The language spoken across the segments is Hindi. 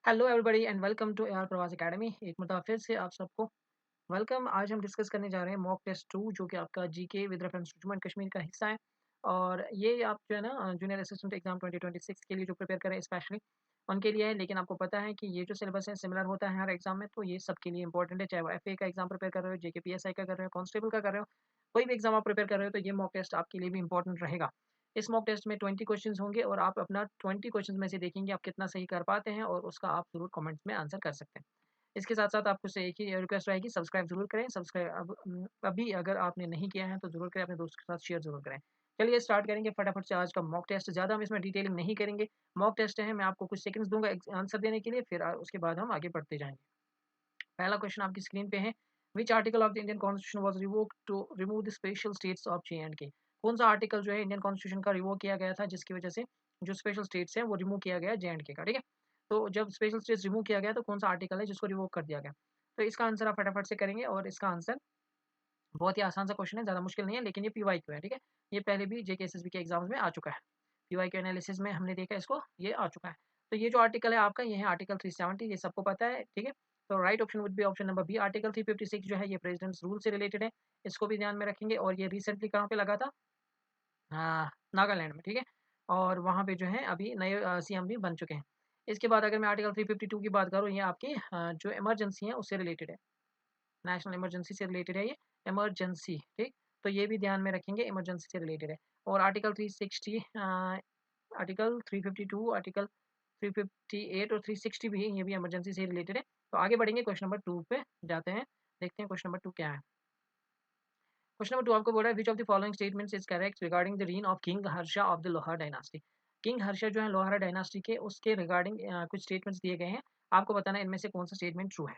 Hello everybody and welcome to AR Pravas academy. एक मरतबा फिर से आप सबको वेलकम। आज हम डिस्कस करने जा रहे हैं मॉक टेस्ट 2 जो कि आपका GK with reference to Jammu and Kashmir का हिस्सा है। और ये आप जो है ना जूनियर असिस्टेंट एग्जाम 2026 के लिए जो प्रिपेयर करें स्पेशली उनके लिए है। लेकिन आपको पता है कि ये जो सिलेबस है सिमिलर होता है हर एग्जाम में, तो ये सबके लिए इंपॉर्टेंट है। चाहे वो एफए का एग्जाम प्रिपेयर कर रहे हो, जेके पीएसआई का कर रहे हो, कांस्टेबल का कर रहे हो, कोई भी एग्जाम आप प्रिपेयर कर रहे हो तो ये मॉक टेस्ट आपके लिए भी इंपॉर्टेंट रहेगा। इस मॉक टेस्ट में 20 क्वेश्चंस होंगे और आप अपना 20 क्वेश्चंस में से देखेंगे आप कितना सही कर पाते हैं और उसका आप ज़रूर कमेंट्स में आंसर कर सकते हैं। इसके साथ-साथ आपको से एक ही रिक्वेस्ट रहेगी, सब्सक्राइब ज़रूर करें। सब्सक्राइब अभी अगर आपने नहीं किया है तो ज़रूर करें, अपने दोस्तों के साथ शेयर ज़रूर करें। चलिए स्टार्ट करेंगे फटाफट से आज का मॉक टेस्ट। ज़्यादा हम इसमें डिटेलिंग नहीं करेंगे। मॉक टेस्ट है, मैं आपको कुछ सेकंड्स दूँगा आंसर देने के लिए, फिर उसके बाद हम आगे बढ़ते जाएँगे। पहला क्वेश्चन आपकी स्क्रीन पे है, which article of the Indian constitution was revoked to remove the special status of J and K? कौन-सा आर्टिकल जो है इंडियन कॉन्स्टिट्यूशन का रिवोक किया गया था जिसकी वजह से जो स्पेशल स्टेट्स हैं वो रिमूव किया गया जे एंड के का, ठीक है? तो जब स्पेशल स्टेट्स रिमूव किया गया तो कौन-सा आर्टिकल है जिसको रिवोक कर दिया गया? तो इसका आंसर आप फटाफट से करेंगे और इसका आंसर बहुत ही आसान सा क्वेश्चन है, ज़्यादा मुश्किल नहीं है, लेकिन ये पीवाईक्यू है, ठीक है? ये पहले भी जेके एसएसबी के एग्ज़ाम्स में आ चुका है। पीवाईक्यू एनालिसिस में हमने देखा इसको, ये आ चुका है। तो ये जो आर्टिकल है आपका, ये है आर्टिकल 370, ये सबको पता है, ठीक है? तो right option would be option number B. Article 356 जो है ये प्रेसिडेंट्स रूल से रिलेटेड है, इसको भी ध्यान में रखेंगे। और ये रिसेंटली कहाँ पे लगा था? नागालैंड में, ठीक है? और वहाँ पे जो है अभी नए सीएम भी बन चुके हैं। इसके बाद अगर मैं आर्टिकल 352 की बात करूँ, ये आपकी जो इमरजेंसी है उससे रिलेटेड है। नेशनल इमरजेंसी से रिलेटेड है ये, इमरजेंसी, ठीक? तो ये भी ध्यान में रखेंगे, इमरजेंसी से रिलेटेड है। और आर्टिकल 360 आर्टिकल 352, आर्टिकल 358 और 360 भी, ये भी इमरजेंसी से रिलेटेड है। तो आगे बढ़ेंगे, क्वेश्चन नंबर 2 पे जाते हैं, देखते हैं क्वेश्चन नंबर 2 क्या है। क्वेश्चन नंबर 2 आपको बोल रहा है, which of the following statements is correct regarding the reign of king Harsha of the Lohar dynasty? King Harsha जो है लोहारा डायनास्टी के, उसके रिगार्डिंग कुछ स्टेटमेंट्स दिए गए हैं। आपको बताना है इनमें से कौन-सा स्टेटमेंट ट्रू है,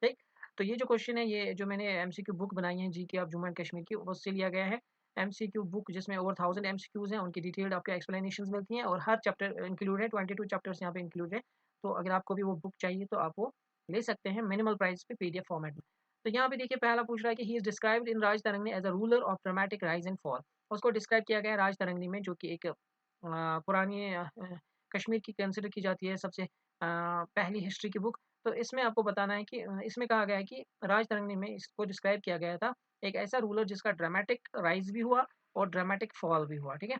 ठीक? तो ये जो क्वेश्चन है, ये जो मैंने एमसीक्यू बुक बनाई है GK of Jammu and Kashmir की, उससे लिया गया है। एमसीक्यू बुक जिसमें ओवर 1000 एमसीक्यूज़ हैं, उनकी डिटेल्ड आपको एक्सप्लेनेशंस मिलती हैं और हर चैप्टर इंक्लूड है, 22 चैप्टर्स यहाँ पे इंक्लूड है। तो अगर आपको भी वो बुक चाहिए तो आप वो ले सकते हैं मिनिमल प्राइस पे पीडीएफ फॉर्मेट में। तो यहाँ पे देखिए पहला पूछ रहा है कि he is described in Raj Tarangini as a ruler of dramatic rise and fall. उसको डिस्क्राइब किया गया है राज तरंगिणी में, जो कि एक पुरानी कश्मीर की कंसिडर की जाती है सबसे पहली हिस्ट्री की बुक। तो इसमें आपको बताना है कि इसमें कहा गया है कि राज तरंगिणी में इसको डिस्क्राइब किया गया था, एक ऐसा रूलर जिसका ड्रामेटिक राइज़ भी हुआ और ड्रामेटिक फॉल भी हुआ, ठीक है?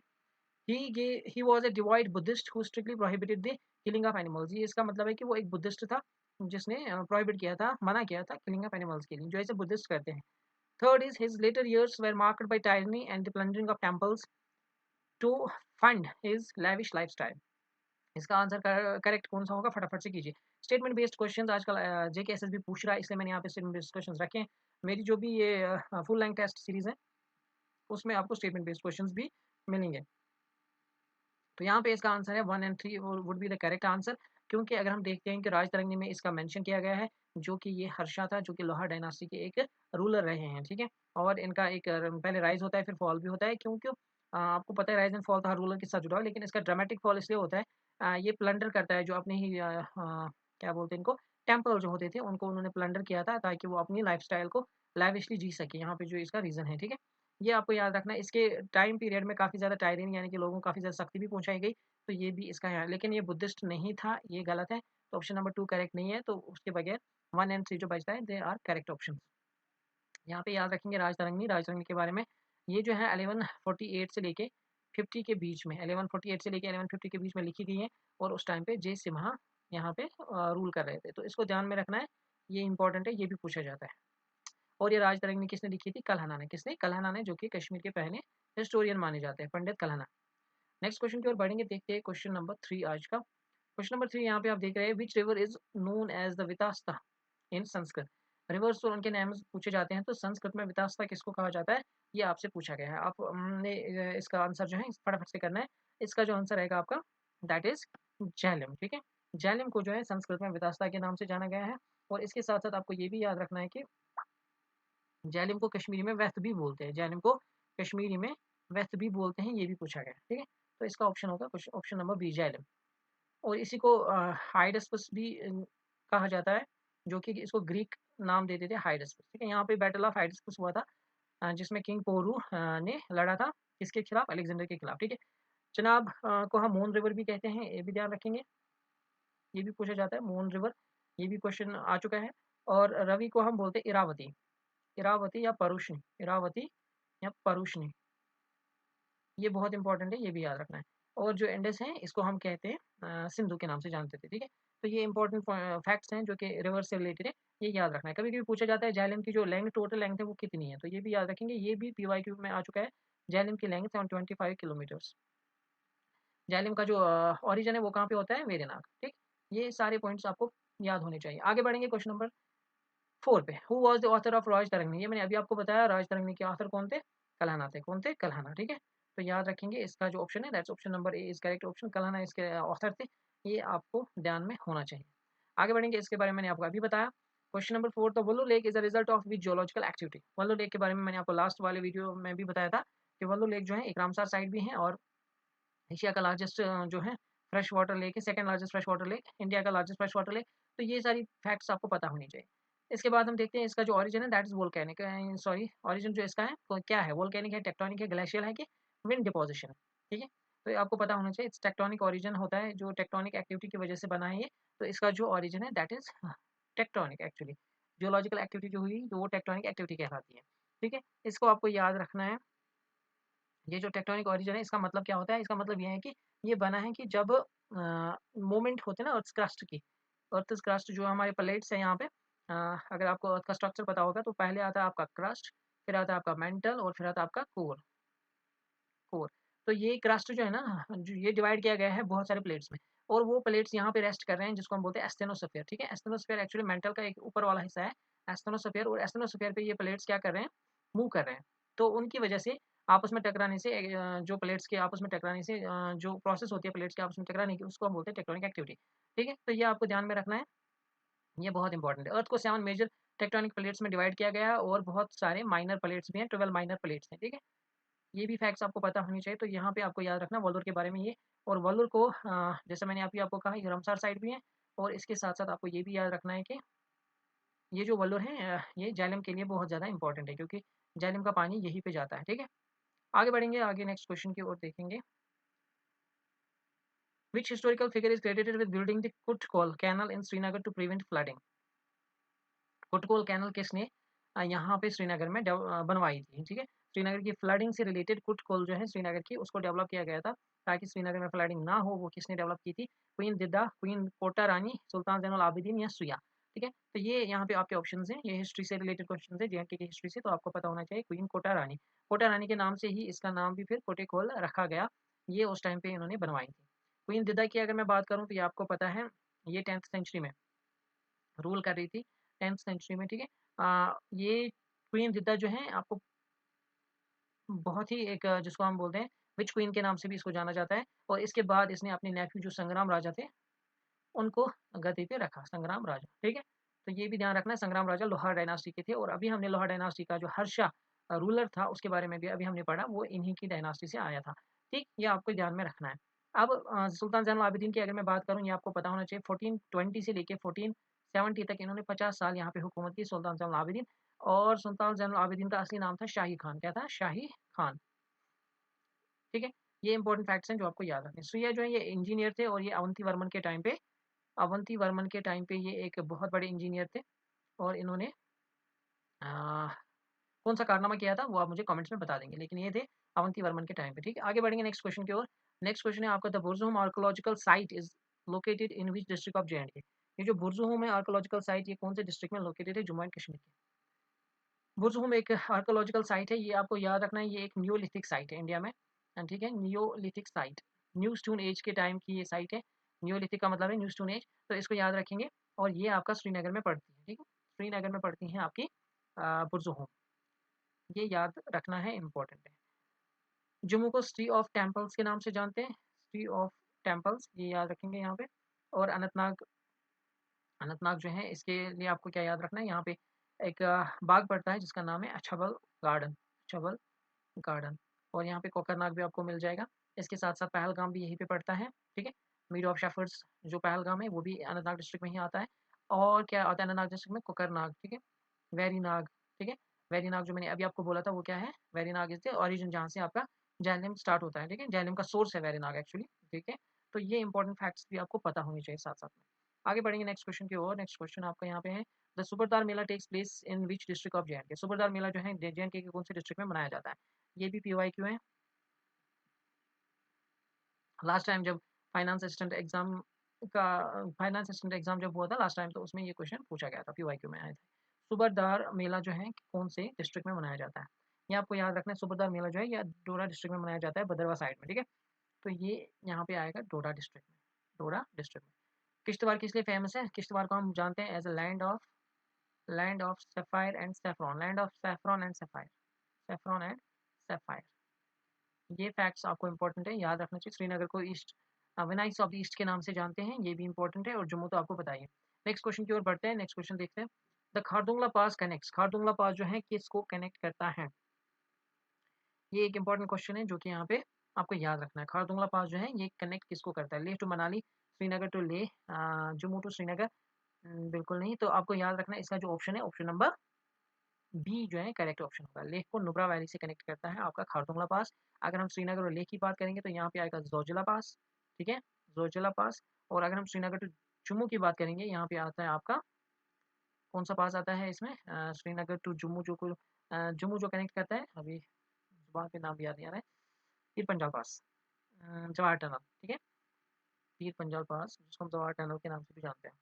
He was a devoted Buddhist who strictly prohibited the killing of animals. ये इसका मतलब है कि वो एक बुद्धिस्ट था, जिसने प्रोहिबिट किया था, मना किया था किलिंग ऑफ एनिमल्स के लिए, जो ऐसे बुद्धिस्ट करते हैं। Third is his later years were marked by tyranny and the plundering of temples to fund his lavish lifestyle। इसका आंसर करेक्ट कौन-सा होगा फटाफट से कीजिए। स्टेटमेंट बेस्ड क्वेश्चंस आजकल जेके एसएसबी पूछ रहा है, इसलिए मैंने यहाँ पे स्टेटमेंट बेस्ड क्वेश्चंस रखे हैं। मेरी जो भी ये फुल लेंथ टेस्ट सीरीज़ है, उसमें आपको स्टेटमेंट बेस्ड क्वेश्चंस भी मिलेंगे। तो यहाँ पे इसका आंसर है 1 and 3 would be the correct answer, क्योंकि अगर हम देखते हैं कि राजतरंगी में इसका मेंशन किया गया है, जो कि ये हर्षा था, जो कि लोहार डायनास्टी के एक रूलर रहे हैं, ठीक है? और इनका एक पहले राइज़ होता है, फिर फॉल भी होता है। क्यों-क्यों? आपको पता है राइज़ एंड फॉल तो हर रूलर के साथ जुड़ा हुआ है, लेकिन इसका ड्रामेटिक फॉल इसलिए होता है ये प्लंडर करता है जो अपने ही क्या बोलते हैं इनको, टेम्पल जो होते थे, उनको उन्होंने प्लंडर किया था ताकि वो अपनी लाइफ़स्टाइल को लैविशली जी सके। यहाँ पे जो इसका रीज़न है, ठीक है? ये आपको याद रखना है। इसके टाइम पीरियड में काफ़ी ज़्यादा टायरेनी यानी कि लोगों को काफ़ी ज़्यादा सख्ती भी पहुँचाई गई। तो ये भी इसका है, लेकिन ये बुद्धिस्ट नहीं था, ये गलत है। तो ऑप्शन नंबर 2 करेक्ट नहीं है, तो उसके बगैर 1 एंड 3 जो बचता है, दे आर करेक्ट ऑप्शंस। यहाँ पे याद रखेंगे राजतरंगी के बारे में, ये जो है 1148 से लेके 50 के बीच में, 1148 से लेके 1150 के बीच में लिखी गई है और उस टाइम पे जय सिम्हा यहाँ पे रूल कर रहे थे। तो इसको ध्यान में रखना है, ये इम्पोर्टेंट है, ये भी पूछा जाता है। और ये राजतरंगी किसने लिखी थी? कल्हणा ने। किसने? कल्हणा ने, जो कि कश्मीर के पहले हिस्टोरियन माने जाते हैं, पंडित कल्हणा। नेक्स्ट क्वेश्चन की ओर बढ़ेंगे, देखते हैं क्वेश्चन नंबर 3 आज का। क्वेश्चन नंबर 3 यहाँ पे आप देख रहे हैं, which river is known as the Vitasta in Sanskrit? Reverse और उनके नाम पूछे जाते हैं, तो संस्कृत में वितास्ता किसको कहा जाता है? ये आपसे पूछा गया है। आप ने इसका आंसर जो है फटाफट से करना है। इसका जो आंसर रहेगा आपका, दैट इज़ झेलम, ठीक है? झेलम को जो है संस्कृत में वितास्ता के नाम से जाना गया है। और इसके साथ-साथ आपको ये भी याद रखना है कि झेलम को कश्मीरी में व्यस्त भी बोलते हैं। झेलम को कश्मीरी में व्यस्त भी बोलते हैं, ये भी पूछा गया है, ठीक है? तो इसका ऑप्शन होगा ऑप्शन नंबर बी, झेलम। और इसी को हाइडस्पस भी कहा जाता है, जो कि इसको ग्रीक नाम देते थे हाइडस्पस, ठीक है? यहाँ पे बैटल ऑफ हाइडस्पस हुआ था, जिसमें किंग पोरू ने लड़ा था किसके खिलाफ? अलेक्जेंडर के खिलाफ, ठीक है? चिनाब को हम मोन रिवर भी कहते हैं, ये भी ध्यान रखेंगे। ये भी पूछा जाता है, मोन रिवर, ये भी क्वेश्चन आ चुका है। और रवि को हम बोलते हैं इरावती, इरावती या परुष्णी, इरावती या परुष्णी, ये बहुत इंपॉर्टेंट है, ये भी याद रखना है। और जो इंडस है इसको हम कहते हैं सिंधु के नाम से जानते थे, ठीक है? तो ये इंपॉर्टेंट फैक्ट्स हैं जो कि रिवर से रिलेटेड है, ये याद रखना है। कभी-कभी पूछा जाता है झेलम की जो लेंथ, टोटल लेंथ है वो कितनी है? तो ये भी याद रखेंगे, ये भी पीवाईक्यू में आ चुका है। झेलम की लेंथ 725 किलोमीटर्स। झेलम का जो ओरिजिन है वो कहाँ पे होता है? वेरिनाग, ठीक? ये सारे पॉइंट्स आपको याद होने चाहिए। आगे बढ़ेंगे क्वेश्चन नंबर 4 पे। हू वाज़ द ऑथर ऑफ राज तरंगिणी? ये मैंने अभी आपको बताया, राज तरंगिणी के ऑथर कौन थे? कल्हण थे। कौन थे? कल्हण, ठीक है? तो याद रखेंगे इसका जो ऑप्शन है that's option number A is correct option. Kalhana इसके ऑथर थे। ये आपको ध्यान में होना चाहिए। आगे बढ़ेंगे, इसके बारे में मैंने आपको अभी बताया। Question number 4, the Wular lake is a result of which geological activity? Wular lake के बारे में मैंने आपको लास्ट वाले वीडियो में भी बताया था कि वल्लू लेक जो है एक रामसर साइट भी है और एशिया का लार्जेस्ट जो है फ्रेश वाटर लेक है, second largest fresh water lake, India का लार्जेस्ट फ्रेश वाटर लेक। तो ये सारी फैक्ट्स आपको पता होनी चाहिए। इसके बाद हम देखते हैं इसका जो ओरिजिन है that is volcanic, sorry, origin जो इसका है वो क्या है? वोल्केनिक है, टेक्टोनिक है, ग्लेशियल है कि विंड डिपोज़िशन है, ठीक है? तो ये आपको पता होना चाहिए, इट्स टेक्टोनिक ओरिजिन होता है, जो टेक्टोनिक एक्टिविटी की वजह से बना है ये। तो इसका जो ओरिजिन है that is tectonic actually. Geological activity जो हुई तो वो टेक्टोनिक एक्टिविटी कहलाती है, ठीक है? इसको आपको याद रखना है। ये जो टेक्टोनिक ओरिजिन है इसका मतलब क्या होता है? इसका मतलब ये है कि ये बना है कि जब मूवमेंट होते हैं ना अर्थ क्रस्ट की, अर्थ क्रस्ट जो हमारे प्लेट्स हैं यहाँ पे, अगर आपको अर्थ का स्ट्रक्चर पता होगा तो पहले आता है आपका क्रस्ट, फिर आता है आपका मेंटल और फिर आता है आपका कोर, कोर। तो ये क्रस्ट जो है ना, जो ये डिवाइड किया गया है बहुत सारे प्लेट्स में और वो प्लेट्स यहाँ पे रेस्ट कर रहे हैं जिसको हम बोलते हैं एस्टेनोस्फीयर, ठीक है? एस्टेनोस्फीयर एक्चुअली मेंटल का एक ऊपर वाला हिस्सा है, एस्टेनोस्फीयर, और एस्टेनोस्फीयर पे ये प्लेट्स क्या कर रहे हैं? मूव कर रहे हैं। तो उनकी वजह से आपस में टकराने से जो प्लेट्स के आपस में टकराने से जो प्रोसेस होती है प्लेट्स के आपस में टकराने की उसको हम बोलते हैं टेक्टोनिक एक्टिविटी, ठीक है? तो ये आपको ध्यान में रखना है, ये बहुत इंपॉर्टेंट है। अर्थ को 7 मेजर टेक्टोनिक प्लेट्स में डिवाइड किया गया है और बहुत सारे माइनर प्लेट्स भी हैं, 12 माइनर प्लेट्स हैं, ठीक है? ये भी फैक्ट्स आपको पता होनी चाहिए, तो यहाँ पे आपको याद रखना वल्लूर के बारे में ये। और वल्लूर को जैसे मैंने अभी आपको कहा ये रामसर साइट भी है और इसके साथ-साथ आपको ये भी याद रखना है कि ये जो वल्लूर है ये झेलम के लिए बहुत ज़्यादा इंपॉर्टेंट है क्योंकि झेलम का पानी यहीं पे जाता है, ठीक है? आगे बढ़ेंगे, आगे नेक्स्ट क्वेश्चन की ओर देखेंगे। Which historical figure is credited with building the Kutkol canal in Srinagar to prevent flooding? Kutkol canal किसने यहाँ पे श्रीनगर में बनवाई थी, ठीक है? श्रीनगर की फ्लडिंग से रिलेटेड कुटकोल जो है श्रीनगर की उसको डेवलप किया गया था, ताकि श्रीनगर में फ्लडिंग ना हो, वो किसने डेवलप की थी? क्वीन दिद्दा, क्वीन कोटा रानी, सुल्तान ज़ैनुल आबिदीन या सुया, ठीक है? तो ये यहाँ पे आपके ऑप्शंस हैं, ये हिस्ट्री से रिलेटेड क्वेश्चंस हैं, जेएनके की हिस्ट्री से, तो आपको पता होना चाहिए क्वीन कोटा रानी। कोटा रानी के नाम से ही इसका नाम भी फिर कोटेकोल रखा गया, ये उस टाइम पे इन्होंने बनवाई थी। क्वीन दिद्दा की अगर मैं बात करूँ तो ये आपको पता है, ये 10th सेंचुरी में रूल कर रही थी, 10th सेंचुरी में, ठीक है? ये क्वीन जिद्दा जो है आपको बहुत ही एक जिसको हम बोलते हैं विच क्वीन के नाम से भी इसको जाना जाता है और इसके बाद इसने अपने नेफ्यू जो संग्राम राजा थे, उनको गद्दी पे रखा, संग्राम राजा, ठीक है? तो ये भी ध्यान रखना है, संग्राम राजा लोहार डायनास्टी के थे और अभी हमने लोहार डायनास्टी का जो हर्षा रूलर था उसके बारे में भी अभी हमने पढ़ा, वो इन्हीं की डायनास्टी से आया था, ठीक? ये आपको ध्यान में रखना है। अब सुल्तान ज़ैनुल आबिदीन की अगर मैं बात करूँ, ये आपको पता होना चाहिए 1420 से लेके 1470 तक इन्होंने 50 साल यहाँ पे हुकूमत की, सुल्तान ज़ैनुल आबिदीन। और सुल्तान ज़ैनुल आबिदीन का असली नाम था शाही खान, क्या था? शाही खान, ठीक है? ये इंपॉर्टेंट फैक्ट्स हैं जो आपको याद रखने हैं। सुया जो है ये इंजीनियर थे और ये अवंती वर्मन के टाइम पे ये एक बहुत बड़े इंजीनियर थे और इन्होंने अ, कौन-सा कारनामा किया था वो आप मुझे कमेंट्स में बता देंगे। लेकिन ये थे अवंती वर्मन के टाइम पे, ठीक है? आगे बढ़ेंगे नेक्स्ट क्वेश्चन की ओर। नेक्स्ट क्वेश्चन है आपका, the Burzahom archaeological site is located in which district of J and K? ये जो बुर्ज़ुहम है आर्कियोलॉजिकल साइट, ये कौन से डिस्ट्रिक्ट में लोकेटेड है? जम्मू एंड कश्मीर के। बुर्ज़ुहम एक आर्कियोलॉजिकल साइट है, ये आपको याद रखना है, ये एक नियोलिथिक साइट है इंडिया में, ठीक है? Neolithic site, new stone age के टाइम की ये साइट है। नियोलिथिक का मतलब है न्यू स्टोन एज, तो इसको याद रखेंगे और ये आपका श्रीनगर में पड़ती है, ठीक है? श्रीनगर में पड़ती हैं आपकी बुर्ज़ुहम, ये याद रखना है, इम्पोर्टेंट है। जम्मू को सिटी ऑफ टेम्पल्स के नाम से जानते हैं, सिटी ऑफ टेम्पल्स, ये याद रखेंगे यहाँ पे। और अनंतनाग, अनंतनाग जो है इसके लिए आपको क्या याद रखना है, यहाँ पे एक बाग पड़ता है जिसका नाम है अछबल गार्डन, अछबल गार्डन। और यहाँ पे कोकरनाग भी आपको मिल जाएगा। इसके साथ-साथ पहलगाम भी यहीं पे पड़ता है, ठीक है? मीर ऑफ शेफर्ड्स जो पहलगाम है वो भी अनंतनाग डिस्ट्रिक्ट में ही आता है। और क्या आता है अनंतनाग डिस्ट्रिक्ट में? कोकरनाग, ठीक है? वेरीनाग, ठीक है? वेरीनाग जो मैंने अभी आपको बोला था वो क्या है? वेरीनाग इज़ द ओरिजिन जहाँ से आपका झेलम स्टार्ट होता है, ठीक है? झेलम का सोर्स है वेरीनाग एक्चुअली, ठीक है? तो ये इंपॉर्टेंट फैक्ट्स भी आपको पता होने चाहिए साथ-साथ में। आगे बढ़ेंगे नेक्स्ट क्वेश्चन की ओर। नेक्स्ट क्वेश्चन आपका यहाँ पे है, the Subardar mela takes place in which district of J and K? Subardar mela जो है जे-एंड-के के कौन से डिस्ट्रिक्ट में मनाया जाता है? ये भी पीवाईक्यू है। लास्ट टाइम जब फाइनेंस असिस्टेंट एग्जाम का फाइनेंस असिस्टेंट एग्जाम जब हुआ था लास्ट टाइम, तो उसमें ये क्वेश्चन पूछा गया था, पीवाईक्यू में आए थे। सुबरदार मेला जो है कौन से डिस्ट्रिक्ट में मनाया जाता है? ये आपको याद रखना है, सुबरदार मेला जो है ये डोडा डिस्ट्रिक्ट में मनाया जाता है, भदरवा साइड में, ठीक है? तो ये यहाँ पे आएगा डोडा डिस्ट्रिक्ट में, डोडा डिस्ट्रिक्ट में। किश्तवाड़ किस लिए फेमस है? किश्तवाड़ को हम जानते हैं as a land of sapphire and saffron, land of saffron and sapphire, saffron and sapphire. ये फैक्ट्स आपको इंपॉर्टेंट है, याद रखना चाहिए। श्रीनगर को east Venice of the east के नाम से जानते हैं, ये भी इंपॉर्टेंट है, और जम्मू तो आपको बताइए। नेक्स्ट क्वेश्चन की ओर बढ़ते हैं। नेक्स्ट क्वेश्चन देखते हैं, the Khardung La pass connects, Khardung La pass जो है किसको कनेक्ट करता है? ये एक इंपॉर्टेंट क्वेश्चन है जो कि यहाँ पे आपको याद रखना है। खारदुंगला पास जो है ये कनेक्ट किसको करता है? Leh to Manali, Srinagar to Leh, Jammu to Srinagar, बिल्कुल नहीं। तो आपको याद रखना है इसका जो ऑप्शन है, ऑप्शन नंबर बी जो है करेक्ट ऑप्शन होगा। लेह को नुब्रा वैली से कनेक्ट करता है आपका खारदुंगला पास। अगर हम श्रीनगर और लेह की बात करेंगे तो यहाँ पे आएगा जोजिला पास, ठीक है, जोजिला पास। और अगर हम श्रीनगर टू जम्मू की बात करेंगे, यहाँ पे आता है आपका कौन सा पास आता है इसमें, श्रीनगर टू जम्मू जम्मू जो कनेक्ट करता है, अभी जुबान पे नाम याद नहीं आ रहा है, पीर पंजाल पास, जवाहर टनल, ठीक है, पीर पंजाल पास जिसको हम जवाहर टनल के नाम से भी जानते हैं,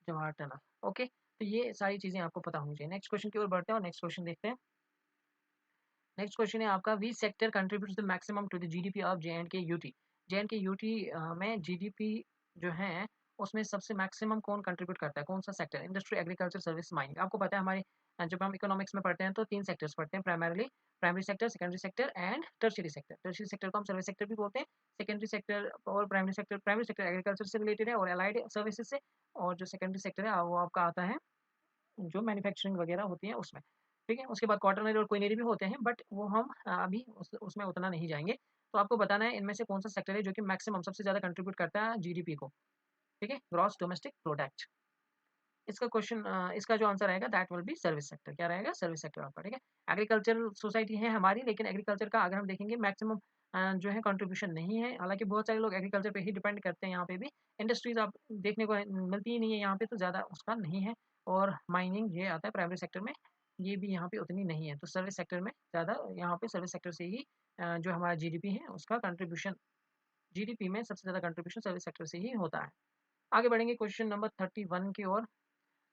जवाहर टनल। ओके, तो ये सारी चीज़ें आपको पता होनी चाहिए। नेक्स्ट क्वेश्चन की ओर बढ़ते हैं और नेक्स्ट क्वेश्चन देखते हैं। नेक्स्ट क्वेश्चन है आपका, which sector contributes the maximum to the GDP of J and K UT? J and K UT में जीडीपी जो है उसमें सबसे मैक्सिमम कौन कंट्रीब्यूट करता है? कौन सा sector? Industry, agriculture, service, mining. आपको पता है हमारे जब हम इकोनॉमिक्स में पढ़ते हैं तो 3 सेक्टर्स पढ़ते हैं primarily, primary sector, secondary sector and tertiary sector. Tertiary sector को हम सर्विस सेक्टर भी बोलते हैं। सेकेंडरी सेक्टर और प्राइमरी सेक्टर एग्रीकल्चर से रिलेटेड है और एलाइड सर्विसेज से, और जो सेकेंडरी सेक्टर है वो आपका आता है जो मैन्युफैक्चरिंग वगैरह होती है उसमें, ठीक है? उसके बाद क्वाटरनरी और क्वीनरी भी होते हैं, बट वो हम अभी उसमें उतना नहीं जाएँगे। तो आपको बताना है इनमें से कौन-सा सेक्टर है जो कि मैक्सिमम सबसे ज़्यादा कंट्रीब्यूट करता है जीडीपी को, ठीक है? Gross domestic product. इसका क्वेश्चन इसका जो आंसर आएगा that will be service sector. क्या रहेगा? सर्विस सेक्टर आपका, ठीक है? एग्रीकल्चरल सोसाइटी है हमारी, लेकिन एग्रीकल्चर का अगर हम देखेंगे मैक्सिमम जो है कंट्रीब्यूशन नहीं है। हालाँकि बहुत सारे लोग एग्रीकल्चर पे ही डिपेंड करते हैं यहाँ पे भी। इंडस्ट्रीज़ आप देखने को मिलती ही नहीं है यहाँ पे, तो ज़्यादा उसका नहीं है। और माइनिंग ये आता है प्राइमरी सेक्टर में, ये भी यहाँ पे उतनी नहीं है। तो सर्विस सेक्टर में ज़्यादा, यहाँ पे सर्विस सेक्टर से ही जो हमारा जीडीपी है उसका कंट्रीब्यूशन, जीडीपी में सबसे ज़्यादा कंट्रीब्यूशन सर्विस सेक्टर से ही होता है। आगे बढ़ेंगे क्वेश्चन नंबर 31 की ओर।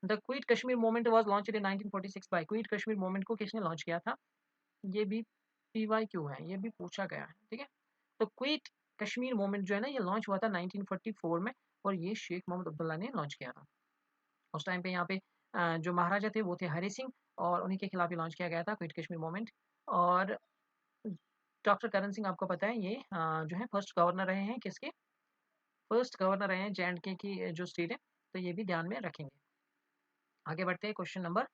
The Quit Kashmir Movement was launched in 1946 by, Quit Kashmir Movement को किसने लॉन्च किया था? ये भी पीवाईक्यू है, ये भी पूछा गया है, ठीक है? तो क्विट कश्मीर मूवमेंट जो है ना ये लॉन्च हुआ था 1944 में, और ये शेख मोहम्मद अब्दुल्ला ने लॉन्च किया था। उस टाइम पे यहाँ पे जो महाराजा थे वो थे हरि सिंह, और उन्हीं के खिलाफ ये लॉन्च किया गया था क्विट कश्मीर मूवमेंट। और डॉक्टर करण सिंह आपको पता है ये जो है फर्स्ट गवर्नर रहे हैं किसके? फर्स्ट गवर्नर रहे हैं जे-एंड-के की जो स्टेट है, तो ये भी ध्यान में रखेंगे। आगे बढ़ते हैं क्वेश्चन नंबर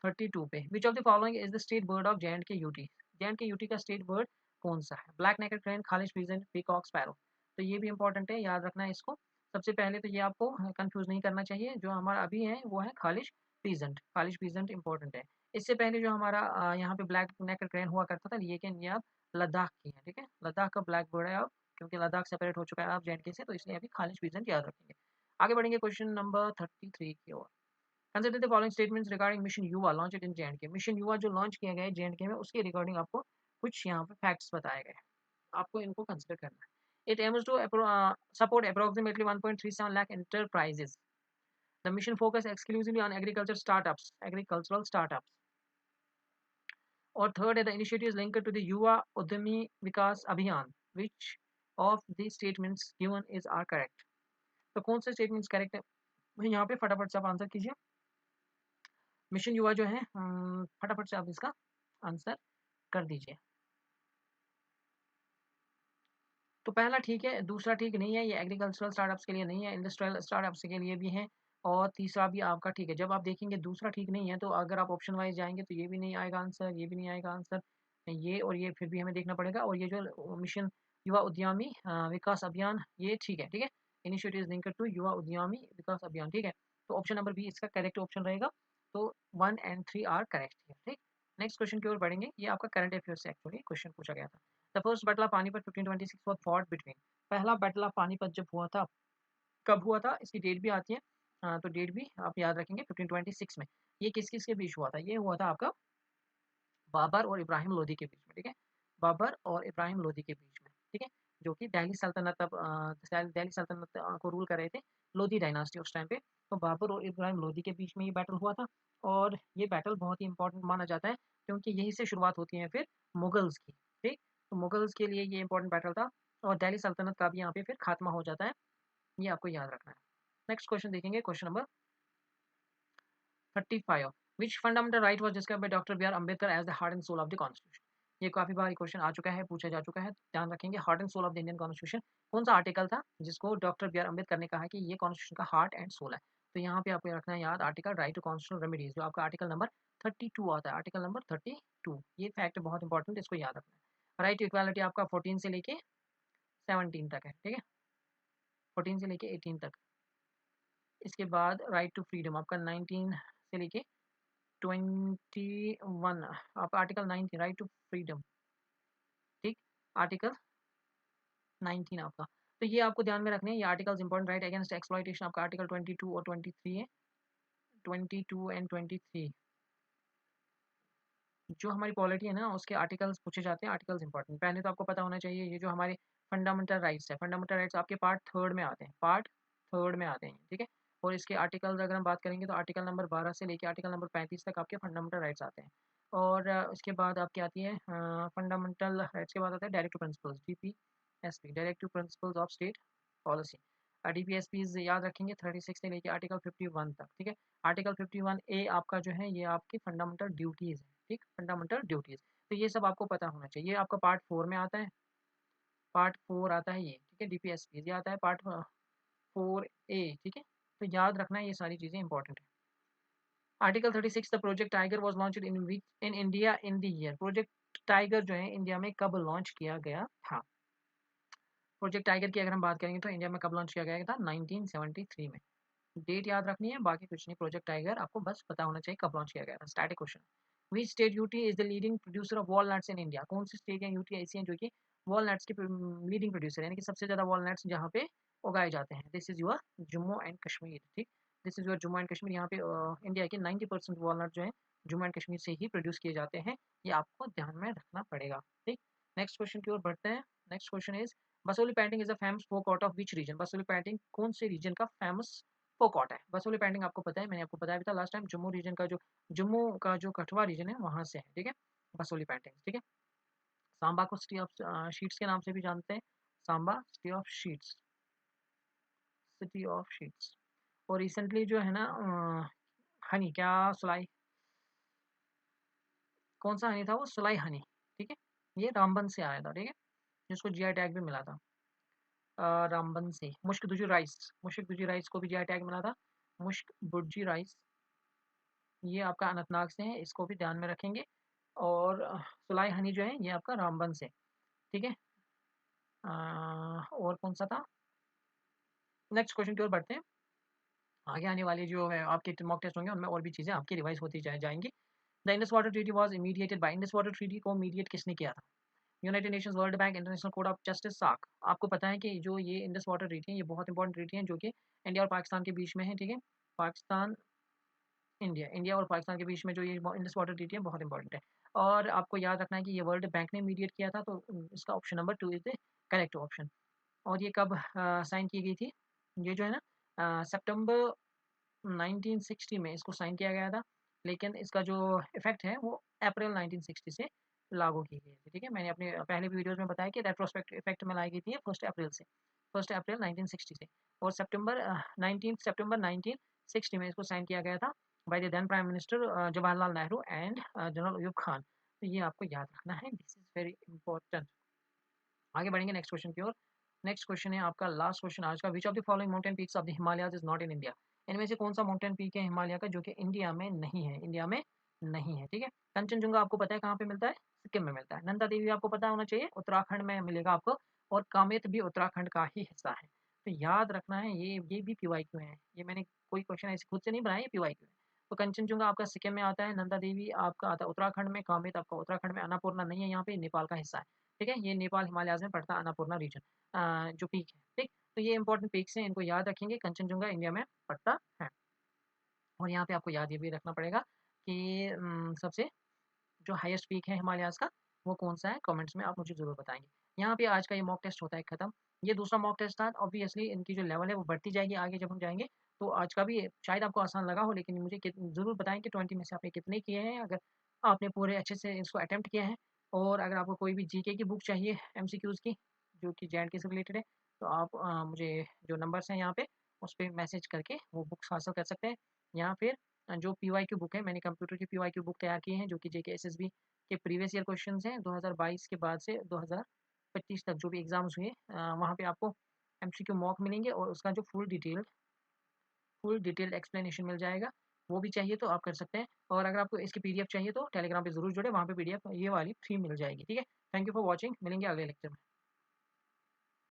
32 पे, which of the following is the state bird of J and K UT? J and K UT का स्टेट बर्ड कौन-सा है? Black necked crane, kalij pigeon, peacock, sparrow. तो ये भी इंपॉर्टेंट है, याद रखना है इसको। सबसे पहले तो ये आपको कंफ्यूज नहीं करना चाहिए, जो हमारा अभी है वो है खालिज पीजेंट, खालिज पीजेंट इंपॉर्टेंट है। इससे पहले जो हमारा यहाँ पे ब्लैक नेकेड क्रेन हुआ करता था, ये आप लद्दाख की है, ठीक है? लद्दाख का ब्लैक बर्ड है अब, क्योंकि लद्दाख सेपरेट हो चुका है अब जे-एंड-के से, तो इसलिए अभी खालिज पीजेंट याद रखेंगे। आगे बढ़ेंगे क्वेश्चन नंबर 33 की ओर। Consider the following statements regarding Mission Yuva launched in J and K. Mission Yuva जो लॉन्च किया गया है जे-एंड-के में, उसके रिगार्डिंग आपको कुछ यहाँ पे फैक्ट्स बताए गए हैं। आपको इनको कंसिडर करना है। It aims to support approximately 1.37 lakh enterprises. The mission focus exclusively on agricultural startups. और थर्ड है, the initiatives linked to the Yuva Udyami Vikas Abhiyan. Which of the statements given is are correct? तो कौन से स्टेटमेंट्स करेक्ट है? यहाँ पे फटाफट से आप आंसर कीजिए। मिशन युवा जो है फटाफट से आप इसका आंसर कर दीजिए। तो पहला ठीक है, दूसरा ठीक नहीं है, ये एग्रीकल्चरल स्टार्टअप्स के लिए नहीं है, इंडस्ट्रियल स्टार्टअप्स के लिए भी है, और तीसरा भी आपका ठीक है। जब आप देखेंगे दूसरा ठीक नहीं है, तो अगर आप ऑप्शन वाइज़ जाएँगे तो ये भी नहीं आएगा आंसर, ये भी नहीं आएगा आंसर, ये और ये फिर भी हमें देखना पड़ेगा, और ये जो मिशन युवा उद्यमी विकास अभियान, ये ठीक है? इनिशिएटिव्स लिंक्ड टू युवा उद्यमी विकास अभियान, ठीक है? तो ऑप्शन नंबर बी इसका करेक्ट ऑप्शन रहेगा। तो 1 एंड 3 आर करेक्ट हियर, ठीक? नेक्स्ट क्वेश्चन की ओर बढ़ेंगे। ये आपका करंट अफेयर से एक्चुअली क्वेश्चन पूछा गया था। The first battle of Panipat 1526 was fought between, पहला बैटल ऑफ पानीपत जब हुआ था कब हुआ था इसकी डेट भी आती है। तो डेट भी आप याद रखेंगे 1526 में। ये किस-किस के बीच हुआ था? ये हुआ था आपका बाबर और इब्राहिम लोदी के बीच में, ठीक है? बाबर और इब्राहिम लोदी के बीच में, ठीक है? जो कि दिल्ली सल्तनत तब दिल्ली सल्तनत को रूल कर रहे थे, लोदी डायनास्टी उस टाइम पे। तो बाबर और इब्राहिम लोदी के बीच में ये बैटल हुआ था और ये बैटल बहुत ही इम्पोर्टेंट माना जाता है क्योंकि यहीं से शुरुआत होती है फिर मुगल्स की, ठीक? तो मुगल्स के लिए ये इम्पोर्टेंट बैटल था और दिल्ली सल्तनत का भी यहाँ पे फिर खात्मा हो जाता है, ये आपको याद रखना है। नेक्स्ट क्वेश्चन देखेंगे, question number 35 which fundamental right was discovered by doctor B R Ambedkar as the heart and soul of the constitution. ये काफी बार क्वेश्चन आ चुका है, पूछा जा चुका है, ध्यान रखेंगे heart and soul of the Indian constitution. कौन सा आर्टिकल था जिसको डॉक्टर बी आर अम्बेडकर ने कहा कि ये कॉन्स्टिट्यूशन का हार्ट एंड सोल है? तो यहाँ पे आपको रखना है याद article right to constitutional remedies, जो आपका आर्टिकल नंबर 32 आता है, आर्टिकल नंबर 32। ये फैक्ट बहुत इंपॉर्टेंट है, इसको याद रखना है। राइट टू इक्वालिटी आपका 14 से लेके 17 तक है, ठीक है? 14 से लेके 18 तक। इसके बाद राइट टू फ्रीडम आपका 19 से लेके 21, आपका आर्टिकल 19 राइट टू फ्रीडम, ठीक? आर्टिकल 19 आपका। तो ये आपको ध्यान में रखने हैं, ये articles important, right against exploitation आपका आर्टिकल 22 और 23 है, 22 एंड 23। जो हमारी पॉलिटी है ना उसके आर्टिकल्स पूछे जाते हैं, आर्टिकल्स इंपॉर्टेंट। पहले तो आपको पता होना चाहिए ये जो हमारे फंडामेंटल राइट्स है, फंडामेंटल राइट्स आपके पार्ट 3 में आते हैं, पार्ट 3 में आते हैं, ठीक है? और इसके आर्टिकल्स अगर हम बात करेंगे तो आर्टिकल नंबर 12 से लेके आर्टिकल नंबर 35 तक आपके फंडामेंटल राइट्स आते हैं। और उसके बाद आपकी आती है फंडामेंटल राइट्स के बाद आता है directive principles, DPSP, directive principles of state policy. DPSPs याद रखेंगे 36 से लेके आर्टिकल 51 तक, ठीक है? आर्टिकल 51 ए आपका जो है ये आपकी फंडामेंटल ड्यूटीज है, ठीक? Fundamental duties. तो ये सब आपको पता होना चाहिए। ये आपका पार्ट 4 में आता है, पार्ट 4 आता है ये, ठीक है? डीपीएसपी ये आता है पार्ट 4 ए, ठीक है? तो याद रखना ये सारी चीज़ें इंपॉर्टेंट है। Article 36 the project tiger was launched in India in the year, project tiger जो है इंडिया में कब लॉन्च किया गया था? प्रोजेक्ट टाइगर की अगर हम बात करेंगे तो इंडिया में कब लॉन्च किया गया था? 1973 में। डेट याद रखनी है, बाकी कुछ नहीं। प्रोजेक्ट टाइगर आपको बस पता होना चाहिए कब लॉन्च किया गया था। Static question, which state UT is the leading producer of walnuts in India? कौन सी स्टेट या यूटी ऐसी हैं जो कि वॉलनट्स की लीडिंग प्रोड्यूसर यानी कि सबसे ज़्यादा वॉलनट्स जहाँ पे उगाए जाते हैं? This is your Jammu and Kashmir, ठीक? This is your Jammu and Kashmir. यहाँ पे इंडिया के 90% वॉलनट जो है जम्मू एंड कश्मीर से ही प्रोड्यूस किए जाते हैं, ये आपको ध्यान में रखना पड़ेगा, ठीक? नेक्स्ट क्वेश्चन की ओर बढ़ते हैं। Next question is Basohli painting is a famous folk art of which region? Basohli painting कौन से रीजन का फेमस फोक आर्ट है? बसोली पेंटिंग आपको पता है, मैंने आपको बताया भी था लास्ट टाइम, जम्मू रीजन का जो जम्मू का जो कठुआ रीजन है वहाँ से है, ठीक है? बसोली पेंटिंग, ठीक है? सांबा को सिटी ऑफ शीट्स के नाम से भी जानते हैं, Samba city of sheets, city of sheets. और रिसेंटली जो है ना हनी क्या सुलाई, कौन सा हनी था वो? सुलाई हनी, ठीक है? ये रामबन से आया था, ठीक है? जिसको जीआई टैग भी मिला था रामबन से। मुश्क दुजी राइस को भी जीआई टैग मिला था, मुश्क भुर्जी राइस, ये आपका अनंतनाग से है, इसको भी ध्यान में रखेंगे। और सुलाई हनी जो है ये आपका रामबन से, ठीक है? और कौन सा था? नेक्स्ट क्वेश्चन की ओर बढ़ते हैं। आगे आने वाले जो है आपके मॉक टेस्ट होंगे उनमें और भी चीज़ें आपकी रिवाइज होती जाएंगी। The Indus Water Treaty was mediated by, Indus Water Treaty को मीडिएट किसने किया था? United Nations, World Bank, International Court of Justice, साक। आपको पता है कि जो ये इंडस वाटर ट्रीटी है ये बहुत इंपॉर्टेंट ट्रीटी है जो कि इंडिया और पाकिस्तान के बीच में है, ठीक है? पाकिस्तान इंडिया और पाकिस्तान के बीच में जो ये इंडस वाटर ट्रीटी है बहुत इंपॉर्टेंट है। और आपको याद रखना है कि ये वर्ल्ड बैंक ने मीडिएट किया था, तो इसका option number 2 is the correct option. और ये कब साइन की गई थी? ये जो है ना सितंबर 1960 में इसको साइन किया गया था, लेकिन इसका जो इफेक्ट है वो अप्रैल 1960 से लागू की गई थी, ठीक है? मैंने अपने पहले भी वीडियोस में बताया कि रेट्रोस्पेक्टिव इफेक्ट में लाई गई थी 1 अप्रैल से, 1 अप्रैल 1960 से। और सितंबर 1960 में इसको साइन किया गया था by the then prime minister Jawaharlal Nehru and general Ayub Khan. तो ये आपको याद रखना है, दिस इज वेरी इंपॉर्टेंट। आगे बढ़ेंगे नेक्स्ट क्वेश्चन की ओर। नेक्स्ट क्वेश्चन है आपका लास्ट क्वेश्चन आज का, विच of the following mountain peaks of the Himalayas is not in India? इनमें से कौन सा माउंटेन पीक है हिमालय का जो कि इंडिया में नहीं है, इंडिया में नहीं है, ठीक है? कंचनजुंगा आपको पता है कहाँ पे मिलता है? सिक्किम में मिलता है। नंदा देवी आपको पता होना चाहिए उत्तराखंड में मिलेगा आपको, और कामेत भी उत्तराखंड का ही हिस्सा है। तो याद रखना है, ये भी पीवाईक्यू है, ये मैंने कोई क्वेश्चन ऐसे खुद से नहीं बनाया, ये पीवाईक्यू है। तो कंचनजुंगा आपका सिक्किम में आता है, नंदा देवी आपका आता है उत्तराखंड में, कामेत आपका उत्तराखंड में, अन्नपूर्णा नहीं है यहाँ पे, नेपाल का हिस्सा है, ठीक है? ये नेपाल हिमालयाज़ में पड़ता है अन्नपूर्णा रीजन जो पीक है, ठीक? तो ये इम्पोर्टेंट पीक्स हैं, इनको याद रखेंगे, कंचनजुंगा इंडिया में पड़ता है। और यहाँ पे आपको याद ये भी रखना पड़ेगा कि सबसे जो हाईएस्ट पीक है हिमालयाज़ का, वो कौन-सा है? कमेंट्स में आप मुझे ज़रूर बताएँगे। यहाँ पे आज का ये मॉक टेस्ट होता है खत्म। ये दूसरा मॉक टेस्ट था, ऑब्वियसली इनकी जो लेवल है वो बढ़ती जाएगी आगे जब हम जाएँगे। तो आज का भी शायद आपको आसान लगा हो, लेकिन मुझे ज़रूर बताएँ कि 20 में से आपने कितने किए हैं, अगर आपने पूरे अच्छे से इसको अटेम्प्ट किया है। और अगर आपको कोई भी जीके की बुक चाहिए एमसीक्यूज़ की, जो कि जेएंडके से रिलेटेड है, तो आप मुझे जो नंबर्स हैं यहाँ पे, उस पे मैसेज करके वो बुक्स हासिल कर सकते हैं। या फिर जो पीवाईक्यू बुक है, मैंने कंप्यूटर की पीवाईक्यू बुक तैयार की है, जो कि जेके एसएसबी के प्रीवियस ईयर क्वेश्चंस हैं 2022 के बाद से 2025 तक जो भी एग्ज़ाम्स हुए वहाँ पे आपको एमसीक्यू मॉक मिलेंगे और उसका जो फुल डिटेल्ड एक्सप्लेनेशन मिल जाएगा। वो भी चाहिए तो आप कर सकते हैं और अगर आपको इसकी पीडीएफ चाहिए तो टेलीग्राम पे ज़रूर जुड़ें, वहाँ पे पीडीएफ ये वाली फ्री मिल जाएगी, ठीक है? थैंक यू फॉर वॉचिंग, मिलेंगे अगले लेक्चर में।